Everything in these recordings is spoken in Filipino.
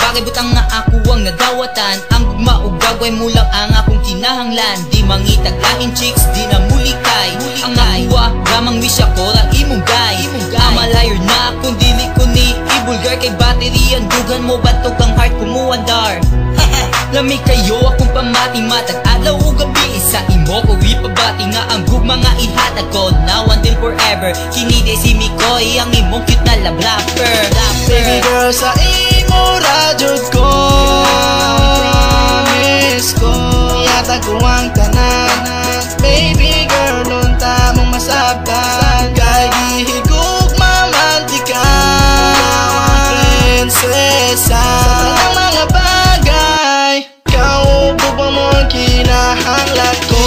Pakibutang nga ako ang nadawatan. Ang gugma o gagway mo lang ang akong kinahanglan. Di mangitag lain chicks, di na mulikay. Ang nakuha, gamang wish ako ra imong gay. Amalayor na kung dili ko ni ibulgar. Kay battery ang dugan mo, batog ang heart ko mo andar. Lamig kayo akong pamati, matag adlaw o gabi. Sa imo ko ipabati nga ang gugma nga ihatag ko. Now and then forever, kinide si Mikoy, ang imong cute na love rapper. Baby girl, sa imo radyod ko, miss ko, yata ko ang tanan. Baby girl, lunta mong masabtan. Kay gihigog mamantika, prinsesa. Sa mga bagay, kaubog pa mo ang kinahanglan ko.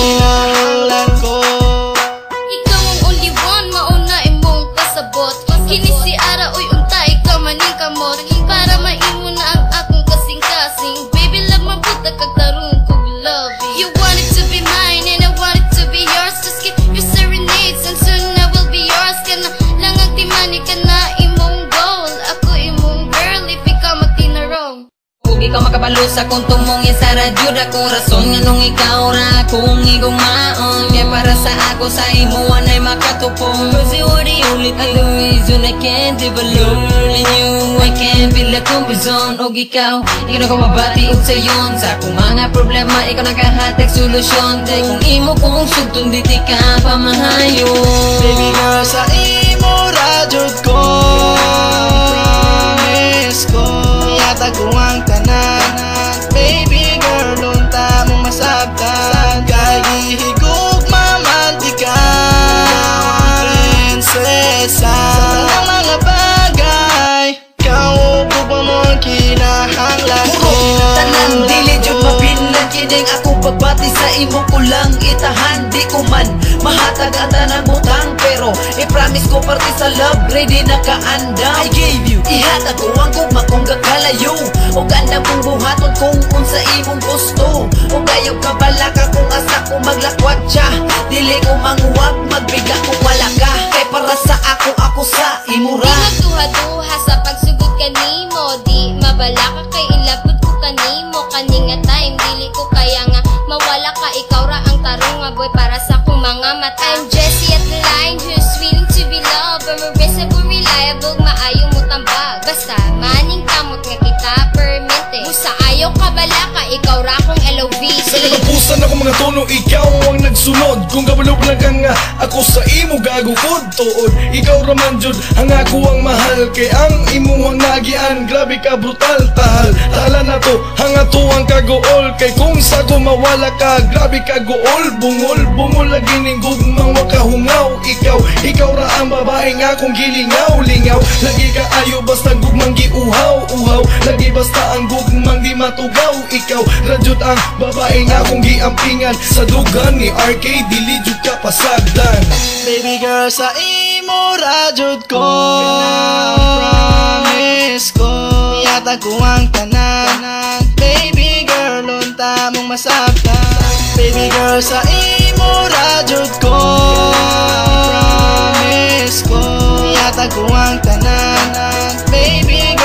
Ikaw ang only one, mauna imong pasabot. Kini si Ara, uy untay ka maning kamot. Para maimo na ang akong kasing-kasing. Baby love mabuta kag tarong kog love. You want it to be mine and I want it to be yours. Just get your serenades and soon I will be yours. Kana lang ang timani ka na imong goal. Ako imong girl if ikaw matinarong. Kung ikaw makabalo sa kung tumongin sa radyo da ko rason nga nung ikaw ra kung igumaon. Kaya para sa ako sa imuan ay makatupong. Cause you are the only thing, the reason I can't develop. And you, I can't feel like kumbizon. Og ikaw na kumabati og sayon. Sa akong mga problema, ikaw nakahatag solusyon. Day kung imo kong sugtong diti ka pamahayo. Baby girl, sa imo radyod ko, miss ko, yata ko ang tanan. Baby girl, lunta mong masabtan. Kay gihigog mamantika, prinsesa. Sa mga bagay, kaubog pa mo ang kinahanglan ko. Tanan dili jud mapinlan kining ako pagbati sa imo ko lang itahan. Di ko man mahatag ang tanang butang, pero i-promise ko parte sa love ready na kaandam. I gave you, ihatag ko ang gugma kong gakalayo. O ganda kong buhaton kung unsa imong gusto. O kayo kabalaka kung asa ko maglakwat siya. Dili ko manguwag, magbiga kung wala ka. Kay para sa ako sa imo Di ra. magduha-duha sa pagsugod kanimo. Di mabalaka kay ilabot ko kanimo. Kaninga time, dili ko kaya nga mawala ka. Ikaw ra ang tarong nga boy para sa akong mga mata. I'm Jessie at the line, who's willing to be loved. Irreversible, reliable, maayo mo tambag. Basta maning kamot nga kita permente. Musa ayaw ka balaka, ikaw ra akong LOV. Sa nalapusan ako mga tono, ikaw ang nagsunod. Kung kabalog lang ka nga, ako sa imo gagukod tuod. Ikaw raman jud, ang ako ang mahal. Kay ang imo ang nagian, grabe ka brutal tahal. Tahala na to, ang ato ang kagool. Kay kung sa ko mawala ka, grabe ka gool. Bungol lagi ning gugmang wakahungaw. Ikaw ra ang babae nga kung gilingaw-lingaw. Lagi ka ayo basta gugmang giuhaw-uhaw. Lagi basta ang gugmang di matugaw. Ikaw radyot ang babae nga kung giampingan. Sa dugan ni RK, dili jud ka pasagdan. Baby girl, sa imo radyod ko, promise ko, yata ko ang tanan. Baby girl, lunta mong masabtan. Baby girl, sa imo radyod ko, promise ko, yata ko ang tanan. Baby